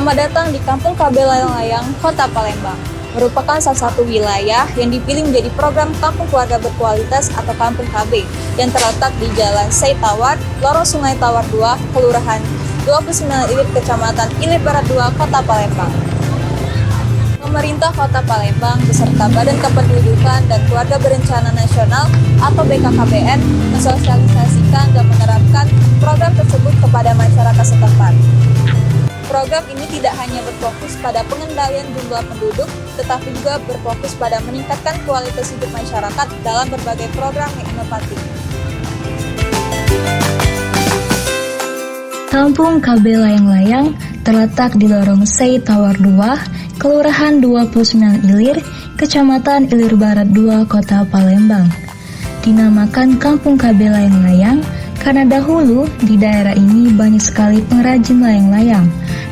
Selamat datang di Kampung KB Layang-Layang, Kota Palembang. Merupakan salah satu wilayah yang dipilih menjadi program Kampung Keluarga Berkualitas atau Kampung KB yang terletak di Jalan Sei Tawar, Lorong Sungai Tawar 2, Kelurahan 29 Ilir, Kecamatan Ilir Barat 2, Kota Palembang. Pemerintah Kota Palembang beserta Badan Kependudukan dan Keluarga Berencana Nasional atau BKKBN mensosialisasikan dan menerapkan program tersebut kepada masyarakat setempat. Program ini tidak hanya berfokus pada pengendalian jumlah penduduk, tetapi juga berfokus pada meningkatkan kualitas hidup masyarakat dalam berbagai program yang inovatif. Kampung KB Layang-Layang terletak di Lorong Sei Tawar 2, Kelurahan 29 Ilir, Kecamatan Ilir Barat 2, Kota Palembang. Dinamakan Kampung KB Layang-Layang karena dahulu di daerah ini banyak sekali pengrajin layang-layang.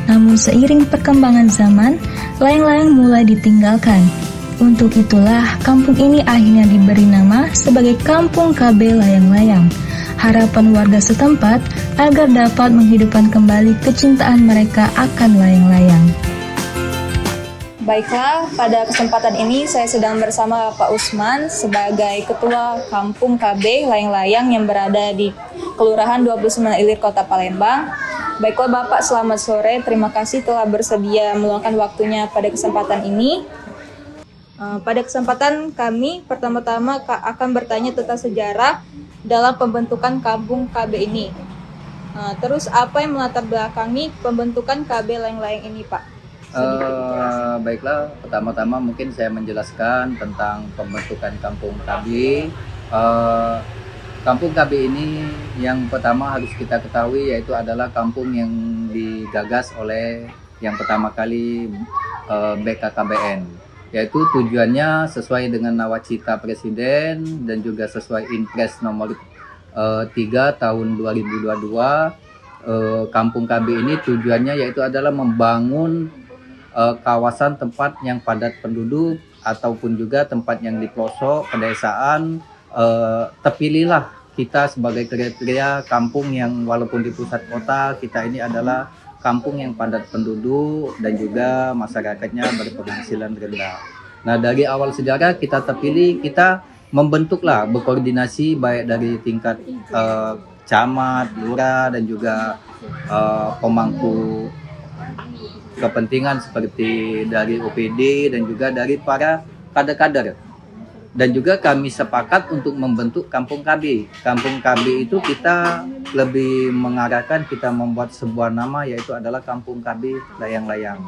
Namun seiring perkembangan zaman, layang-layang mulai ditinggalkan. Untuk itulah kampung ini akhirnya diberi nama sebagai Kampung KB Layang-Layang. Harapan warga setempat agar dapat menghidupkan kembali kecintaan mereka akan layang-layang. Baiklah, pada kesempatan ini saya sedang bersama Pak Usman sebagai Ketua Kampung KB Layang-Layang yang berada di Kelurahan 29 Ilir, Kota Palembang. Baiklah Bapak, selamat sore. Terima kasih telah bersedia meluangkan waktunya pada kesempatan ini. Pada kesempatan kami pertama-tama akan bertanya tentang sejarah dalam pembentukan Kampung KB ini. Terus apa yang melatar belakangi pembentukan KB Layang-Layang ini, Pak? Baiklah, pertama-tama mungkin saya menjelaskan tentang pembentukan Kampung KB. Kampung KB ini yang pertama harus kita ketahui yaitu adalah kampung yang digagas oleh yang pertama kali BKKBN, yaitu tujuannya sesuai dengan nawacita Presiden dan juga sesuai Impres nomor 3 tahun 2022. Kampung KB ini tujuannya yaitu adalah membangun kawasan tempat yang padat penduduk ataupun juga tempat yang di pelosok pedesaan. Terpilihlah kita sebagai kriteria kampung yang walaupun di pusat kota, kita ini adalah kampung yang padat penduduk dan juga masyarakatnya berpenghasilan rendah. Nah, dari awal sejarah kita terpilih, kita membentuklah berkoordinasi baik dari tingkat camat, lurah dan juga pemangku kepentingan seperti dari OPD dan juga dari para kader-kader. Dan juga kami sepakat untuk membentuk Kampung KB. Kampung KB itu kita lebih mengarahkan kita membuat sebuah nama yaitu adalah Kampung KB Layang-Layang.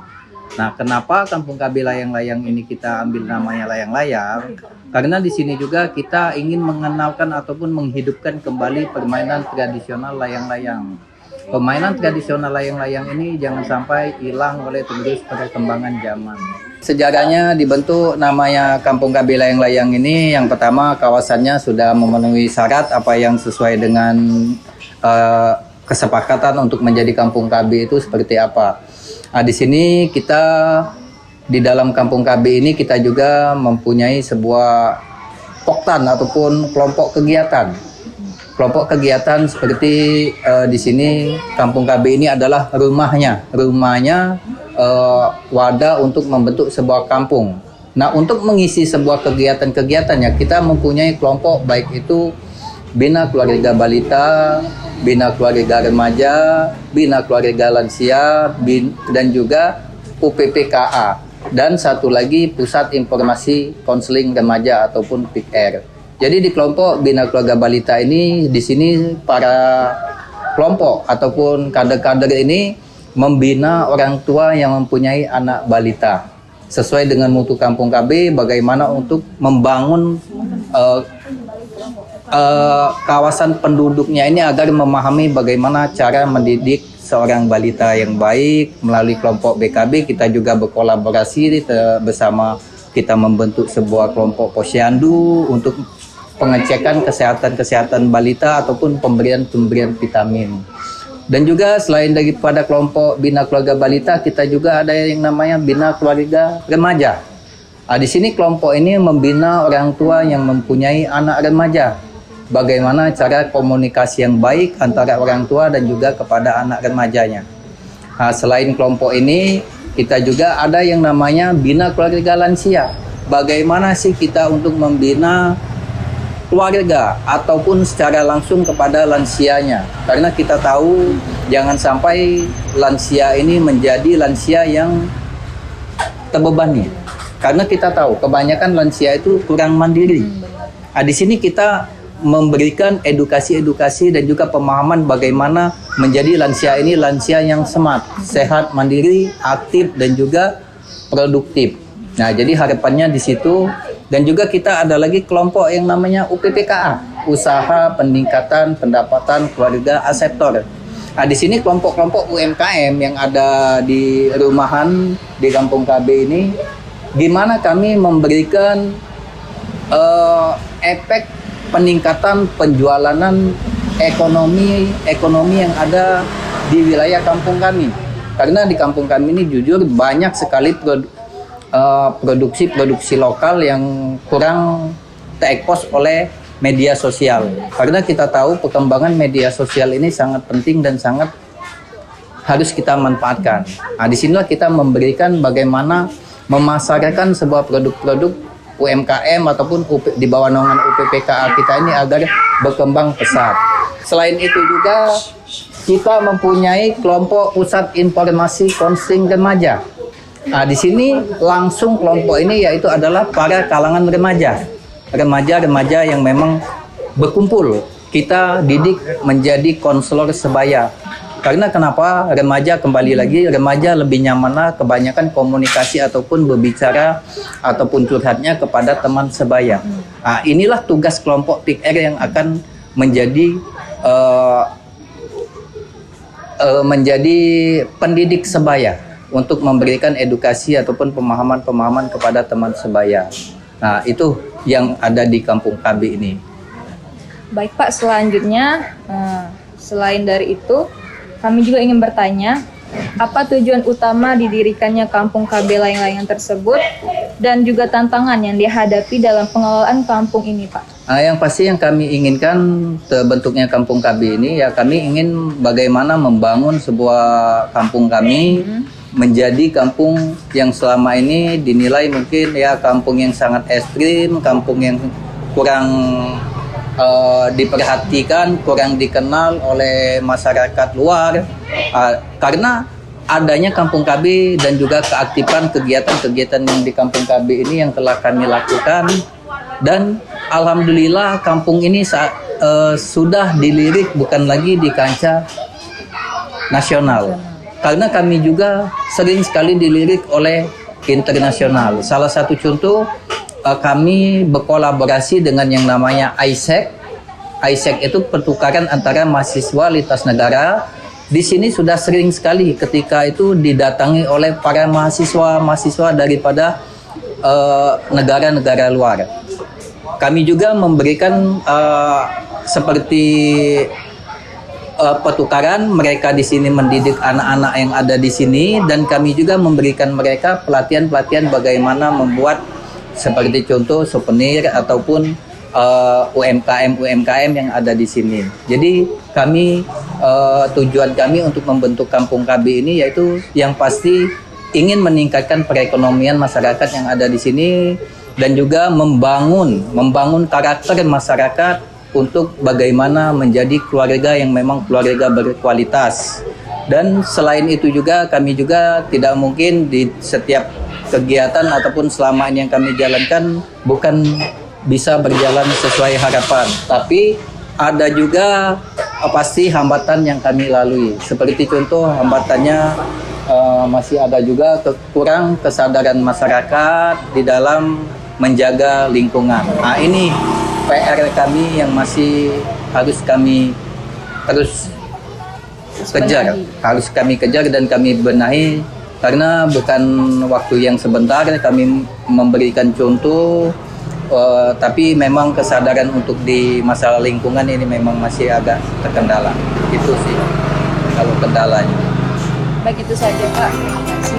Nah, kenapa Kampung KB Layang-Layang ini kita ambil namanya Layang-Layang? Karena di sini juga kita ingin mengenalkan ataupun menghidupkan kembali permainan tradisional layang-layang. Permainan tradisional layang-layang ini jangan sampai hilang oleh terus perkembangan zaman. Sejarahnya dibentuk namanya Kampung KB Layang-Layang ini, yang pertama kawasannya sudah memenuhi syarat apa yang sesuai dengan kesepakatan untuk menjadi Kampung KB itu seperti apa. Nah, di sini kita di dalam Kampung KB ini kita juga mempunyai sebuah poktan ataupun kelompok kegiatan. Kelompok kegiatan seperti di sini Kampung KB ini adalah rumahnya wadah untuk membentuk sebuah kampung. Nah, untuk mengisi sebuah kegiatan-kegiatannya kita mempunyai kelompok baik itu Bina Keluarga Balita, Bina Keluarga Remaja, Bina Keluarga Lansia, dan juga UPPKA, dan satu lagi Pusat Informasi Konseling Remaja ataupun PIKR. Jadi di kelompok Bina Keluarga Balita ini, di sini para kelompok ataupun kader-kader ini membina orang tua yang mempunyai anak balita. Sesuai dengan mutu Kampung KB, bagaimana untuk membangun kawasan penduduknya ini agar memahami bagaimana cara mendidik seorang balita yang baik. Melalui kelompok BKB kita juga berkolaborasi bersama, kita membentuk sebuah kelompok posyandu untuk pengecekan kesehatan balita ataupun pemberian vitamin. Dan juga selain daripada kelompok Bina Keluarga Balita, kita juga ada yang namanya Bina Keluarga Remaja. Di sini kelompok ini membina orang tua yang mempunyai anak remaja. Bagaimana cara komunikasi yang baik antara orang tua dan juga kepada anak remajanya. Nah, selain kelompok ini, kita juga ada yang namanya Bina Keluarga Lansia. Bagaimana sih kita untuk membina keluarga ataupun secara langsung kepada lansianya? Karena kita tahu jangan sampai lansia ini menjadi lansia yang terbebani. Karena kita tahu kebanyakan lansia itu kurang mandiri. Nah, di sini kita memberikan edukasi-edukasi dan juga pemahaman bagaimana menjadi lansia ini lansia yang smart, sehat, mandiri, aktif dan juga produktif. Nah, jadi harapannya di situ. Dan juga kita ada lagi kelompok yang namanya UPPKA, Usaha Peningkatan Pendapatan Keluarga Aseptor. Nah, di sini kelompok-kelompok UMKM yang ada di rumahan di Kampung KB ini, gimana kami memberikan efek peningkatan penjualanan ekonomi yang ada di wilayah kampung kami. Karena di kampung kami ini jujur banyak sekali produksi lokal yang kurang terekspos oleh media sosial. Karena kita tahu perkembangan media sosial ini sangat penting dan sangat harus kita manfaatkan. Nah, disinilah kita memberikan bagaimana memasarkan sebuah produk-produk UMKM ataupun di bawah naungan UPPKA kita ini agar berkembang pesat. Selain itu juga kita mempunyai kelompok Pusat Informasi Konseling Remaja. Nah, di sini langsung kelompok ini yaitu adalah para kalangan remaja yang memang berkumpul. Kita didik menjadi konselor sebaya. Karena kenapa remaja lebih nyaman kebanyakan komunikasi ataupun berbicara ataupun curhatnya kepada teman sebaya. Nah, inilah tugas kelompok PIKR yang akan menjadi pendidik sebaya untuk memberikan edukasi ataupun pemahaman-pemahaman kepada teman sebaya. Nah, itu yang ada di Kampung KB ini. Baik Pak, selanjutnya selain dari itu, kami juga ingin bertanya, apa tujuan utama didirikannya Kampung KB Layang-Layang tersebut dan juga tantangan yang dihadapi dalam pengelolaan kampung ini, Pak? Yang pasti yang kami inginkan terbentuknya Kampung KB ini, ya kami ingin bagaimana membangun sebuah kampung kami menjadi kampung yang selama ini dinilai mungkin ya kampung yang sangat ekstrim, kampung yang kurang diperhatikan, kurang dikenal oleh masyarakat luar, karena adanya Kampung KB dan juga keaktifan kegiatan-kegiatan yang di Kampung KB ini yang telah kami lakukan. Dan alhamdulillah kampung ini sudah dilirik bukan lagi di kancah nasional, karena kami juga sering sekali dilirik oleh internasional. Salah satu contoh, kami berkolaborasi dengan yang namanya ISEC. ISEC itu pertukaran antara mahasiswa lintas negara. Di sini sudah sering sekali ketika itu didatangi oleh para mahasiswa daripada negara-negara luar. Kami juga memberikan seperti pertukaran, mereka di sini mendidik anak-anak yang ada di sini, dan kami juga memberikan mereka pelatihan-pelatihan bagaimana membuat seperti contoh souvenir ataupun UMKM yang ada di sini. Jadi kami tujuan kami untuk membentuk Kampung KB ini yaitu yang pasti ingin meningkatkan perekonomian masyarakat yang ada di sini dan juga membangun karakter masyarakat untuk bagaimana menjadi keluarga yang memang keluarga berkualitas. Dan selain itu juga kami juga tidak mungkin di setiap kegiatan ataupun selama ini yang kami jalankan bukan bisa berjalan sesuai harapan, tapi ada juga pasti hambatan yang kami lalui. Seperti contoh hambatannya masih ada juga kurang kesadaran masyarakat di dalam menjaga lingkungan. Nah, ini PR kami yang masih harus kami terus kejar dan kami benahi, karena bukan waktu yang sebentar kami memberikan contoh, tapi memang kesadaran untuk di masalah lingkungan ini memang masih agak terkendala. Itu sih kalau kendalanya. Baik, itu saja Pak. Terima kasih.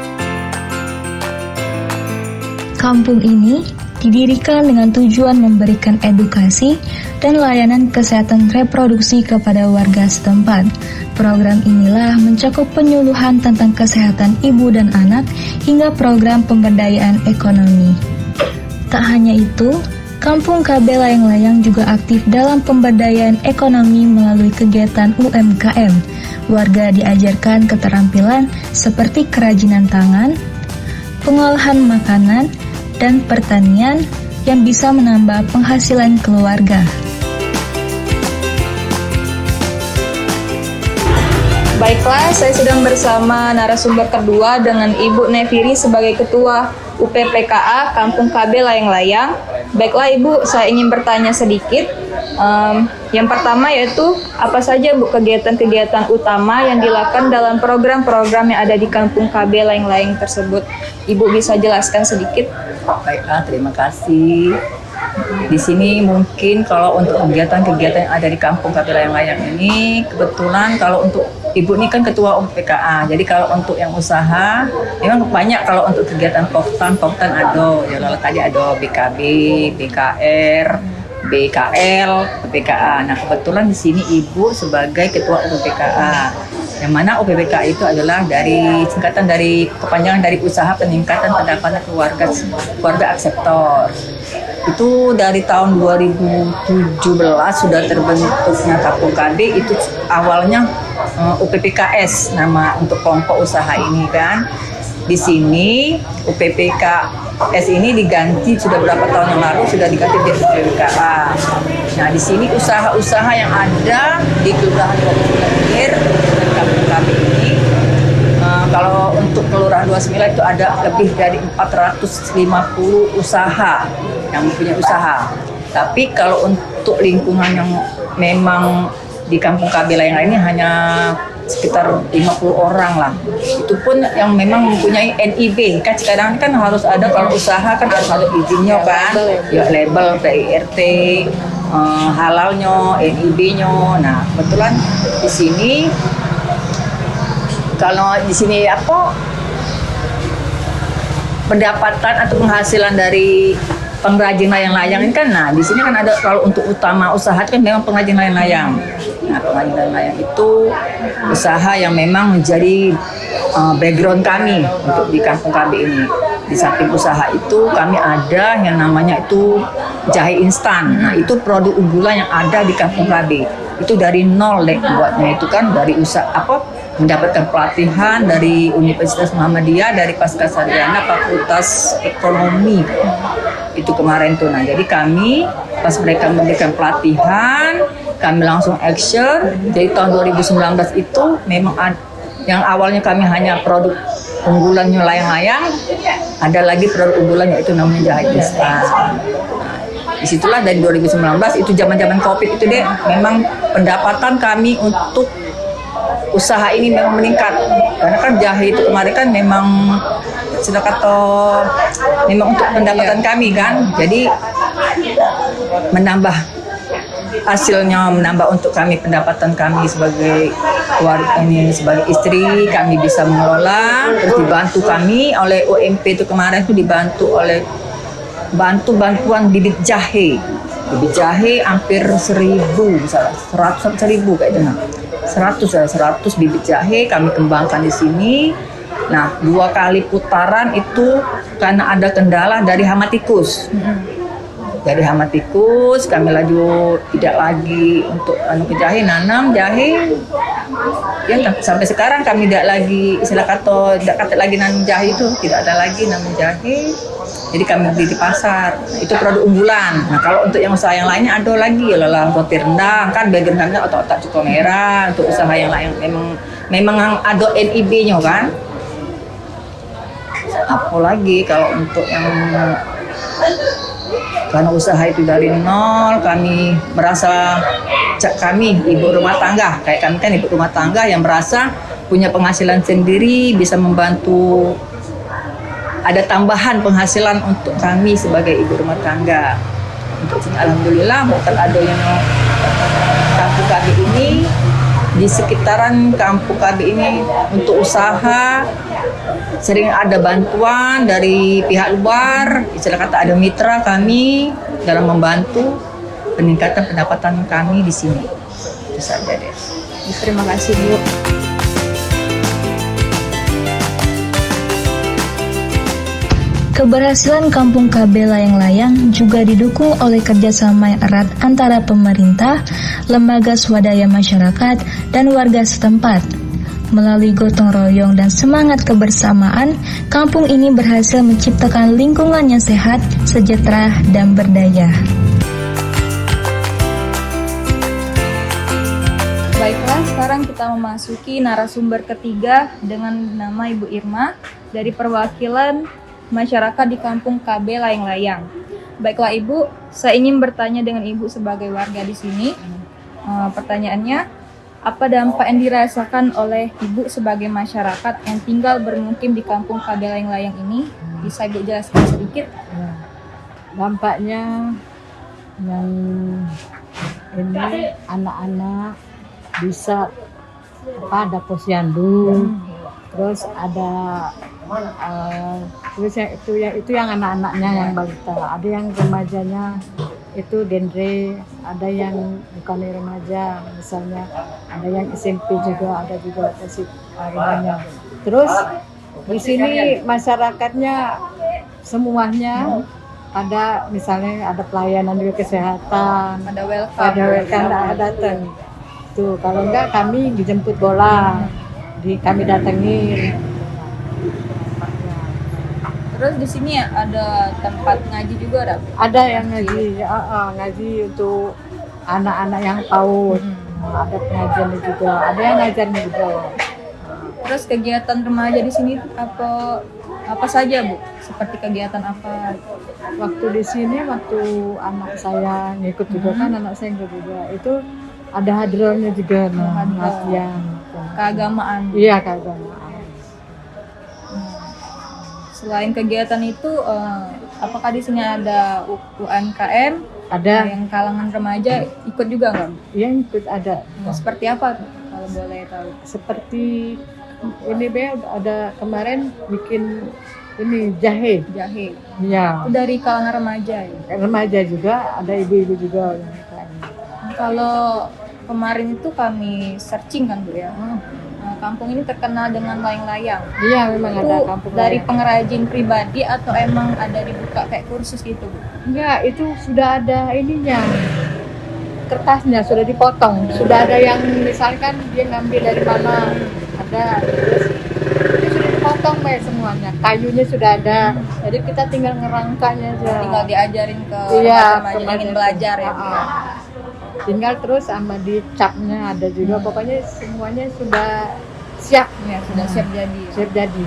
Kampung ini didirikan dengan tujuan memberikan edukasi dan layanan kesehatan reproduksi kepada warga setempat. Program inilah mencakup penyuluhan tentang kesehatan ibu dan anak hingga program pemberdayaan ekonomi. Tak hanya itu, Kampung KB Layang-Layang juga aktif dalam pemberdayaan ekonomi melalui kegiatan UMKM. Warga diajarkan keterampilan seperti kerajinan tangan, pengolahan makanan, dan pertanian yang bisa menambah penghasilan keluarga. Baiklah, saya sedang bersama narasumber kedua dengan Ibu Neviri sebagai Ketua UPPKA Kampung KB Layang-Layang. Baiklah Ibu, saya ingin bertanya sedikit. Yang pertama yaitu apa saja Bu kegiatan-kegiatan utama yang dilakukan dalam program-program yang ada di Kampung KB Layang-Layang tersebut. Ibu bisa jelaskan sedikit? Baiklah, terima kasih. Di sini mungkin kalau untuk kegiatan-kegiatan yang ada di Kampung KB Layang-Layang ini, kebetulan kalau untuk Ibu ini kan ketua UPPKA, jadi kalau untuk yang usaha, memang banyak kalau untuk kegiatan poktan ada, ya lalu tadi ada BKB, BKR, BKL, UPPKA. Nah kebetulan di sini Ibu sebagai ketua UPPKA, yang mana UPPKA itu adalah dari singkatan dari kepanjangan dari Usaha Peningkatan Pendapatan Keluarga Akseptor. Itu dari tahun 2017 sudah terbentuknya Kampung KB. Itu awalnya UPPKS nama untuk kelompok usaha ini kan. Di sini UPPKS ini diganti sudah berapa tahun yang lalu sudah diganti jadi UPPKA. Nah di sini usaha-usaha yang ada di Kelurahan 29 Ilir dan Kampung KB ini, kalau untuk Kelurahan 29 itu ada lebih dari 450 usaha yang mempunyai usaha. Tapi kalau untuk lingkungan yang memang di Kampung KB Layang-Layang ini hanya sekitar 50 orang lah. Itu pun yang memang mempunyai NIB. Kan sekarang kan harus ada, kalau usaha kan harus ada izinnya kan. Ya label PIRT, halalnya, NIB-nya. Nah, kebetulan di sini kalau di sini apa pendapatan atau penghasilan dari pengrajin layang-layang ini kan, nah di sini kan ada kalau untuk utama usaha itu kan memang pengrajin layang-layang. Nah pengrajin layang-layang itu usaha yang memang menjadi background kami untuk di Kampung KB ini. Di samping usaha itu kami ada yang namanya itu jahe instan. Nah itu produk unggulan yang ada di Kampung KB. Itu dari nol deh buatnya, itu kan dari usaha mendapatkan pelatihan dari Universitas Muhammadiyah, dari Pascasarjana Fakultas Ekonomi itu kemarin tuh. Nah jadi kami pas mereka memberikan pelatihan, kami langsung action. Jadi tahun 2019 itu memang yang awalnya kami hanya produk unggulannya layang-layang, ada lagi produk unggulannya itu namanya jahe instan. Disitulah dari 2019 itu zaman-zaman COVID itu deh, memang pendapatan kami untuk usaha ini memang meningkat, karena kan jahe itu kemarin kan memang sudah kata memang untuk pendapatan kami kan, jadi menambah hasilnya, menambah untuk kami pendapatan kami sebagai keluarga ini, sebagai istri kami bisa mengelola. Terus dibantu kami oleh UMP itu kemarin itu dibantu oleh bantuan bibit jahe hampir 1.000 misalnya 100 kayaknya. 100 bibit jahe kami kembangkan di sini. Nah, 2 kali putaran itu karena ada kendala dari hama tikus. Dari hama tikus kami laju tidak lagi untuk jahe, nanam jahe. Ya, sampai sekarang kami tidak lagi tidak kata lagi nanam jahe, itu tidak ada lagi nanam jahe. Jadi kami beli di pasar. Itu produk unggulan. Nah kalau untuk yang usaha yang lainnya ada lagi ya lah, roti rendang kan, bagian rendangnya otak-otak cuko merah. Untuk usaha yang lain memang ada NIB-nya kan. Apalagi kalau untuk yang karena usaha itu dari nol, kami merasa kami ibu rumah tangga, kayak kami kan ibu rumah tangga yang merasa punya penghasilan sendiri, bisa membantu, ada tambahan penghasilan untuk kami sebagai ibu rumah tangga. Untuk sini alhamdulillah bukan ada yang Kampung KB ini, di sekitaran Kampung KB ini untuk usaha sering ada bantuan dari pihak luar, istilah kata ada mitra kami dalam membantu. peningkatan pendapatan kami di sini. Itu saja deh. Terima kasih Bu. Keberhasilan Kampung KB Layang-Layang juga didukung oleh kerjasama yang erat antara pemerintah, lembaga swadaya masyarakat, dan warga setempat. Melalui gotong royong dan semangat kebersamaan, kampung ini berhasil menciptakan lingkungan yang sehat, sejahtera, dan berdaya. Baiklah, sekarang kita memasuki narasumber ketiga dengan nama Ibu Irma dari perwakilan masyarakat di Kampung KB Layang-Layang. Baiklah Ibu, saya ingin bertanya dengan Ibu sebagai warga di sini. Pertanyaannya, apa dampak yang dirasakan oleh Ibu sebagai masyarakat yang tinggal bermukim di Kampung KB Layang-Layang ini? Bisa Ibu jelaskan sedikit? Dampaknya yang ini anak-anak bisa ada posyandu, terus ada terus itu yang anak-anaknya yang balita, ada yang remajanya itu genre, ada yang bukan remaja, misalnya ada yang SMP juga, ada juga kasih remanya. Terus di sini masyarakatnya semuanya ada, misalnya ada pelayanan juga kesehatan, Ada welcome. ada datang. Tuh kalau enggak kami dijemput bola, kami datengin. Terus di sini ada tempat ngaji juga ada? Ada yang ngaji, ngaji untuk anak-anak yang PAUD. Ada pengajiannya juga, ada yang ngajarnya juga. Terus kegiatan remaja di sini apa saja Bu? Seperti kegiatan apa? Waktu di sini, waktu anak saya ngikut juga kan, anak saya ngikut juga. Itu ada hadronnya juga, latihan. Keagamaan. Iya, keagamaan. Selain kegiatan itu, apakah di sini ada UMKM? Ada. Yang kalangan remaja ikut juga nggak? Yang ikut ada. Seperti apa kalau boleh tahu? Seperti ini ada kemarin bikin ini jahe. Jahe. Iya. Itu dari kalangan remaja ya? Remaja juga, ada ibu-ibu juga yang kayak. Kalau kemarin itu kami searching kan Bu ya. Kampung ini terkenal dengan layang-layang. Iya, memang Itu ada kampung dari layang. pengrajin pribadi atau emang ada dibuka kayak kursus gitu Bu? Enggak, itu sudah ada ininya. Kertasnya sudah dipotong. Sudah ada yang misalkan dia ngambil dari mana. Ada. Terus itu sudah dipotong semuanya. Kayunya sudah ada. Jadi kita tinggal ngerangkanya aja. Tinggal diajarin ke Iya, remaja yang ingin remaja. belajar ya Bu? Tinggal terus sama dicapnya ada juga. Pokoknya semuanya sudah siap. Ya, sudah siap jadi. Siap jadi.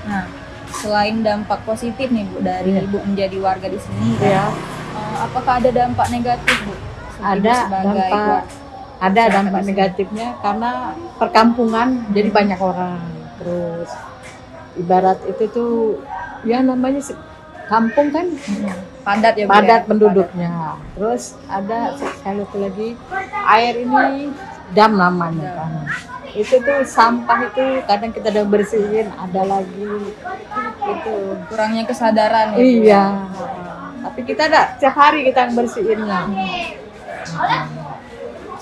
Nah, selain dampak positif nih Bu dari Iya. Ibu menjadi warga di sini, Ya. apakah ada dampak negatif Bu? Ibu Ada sebagai dampak warga. ada dampak negatifnya karena perkampungan jadi banyak orang. Terus ibarat itu tuh ya namanya kampung kan Padat ya Bu? padat ya? penduduknya. Terus ada satu lagi air ini dam namanya kan. Itu tuh sampah itu kadang kita udah bersihin ada lagi itu. Kurangnya kesadaran ya Bu? Iya. Tapi kita ada setiap hari kita bersihinnya.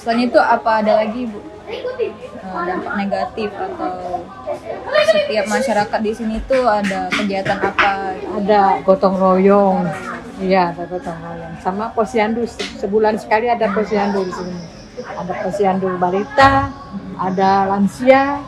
Selain itu apa ada lagi Bu? Dampak negatif atau setiap masyarakat di sini tuh ada kegiatan apa? Ada gotong royong. Iya, ada gotong royong. Sama posyandu, sebulan sekali ada posyandu di sini. Ada posyandu balita, ada lansia.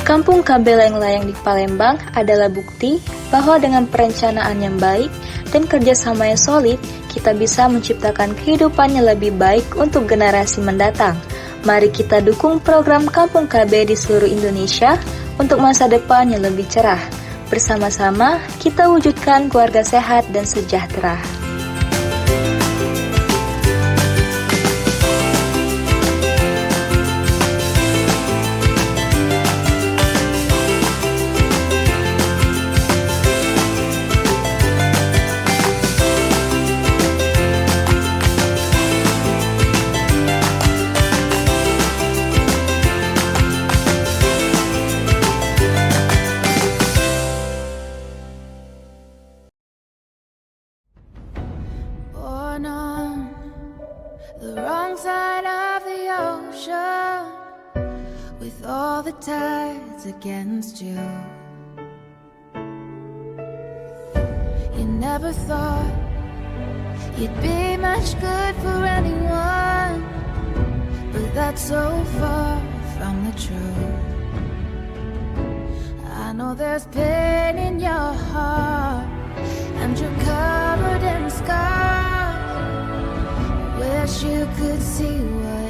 Kampung KB Layang-Layang di Palembang adalah bukti bahwa dengan perencanaan yang baik dan kerjasama yang solid, kita bisa menciptakan kehidupan yang lebih baik untuk generasi mendatang. Mari kita dukung program Kampung KB di seluruh Indonesia untuk masa depan yang lebih cerah. Bersama-sama, kita wujudkan keluarga sehat dan sejahtera. odds against you. You never thought you'd be much good for anyone, but that's so far from the truth. I know there's pain in your heart, and you're covered in scars. Wish you could see what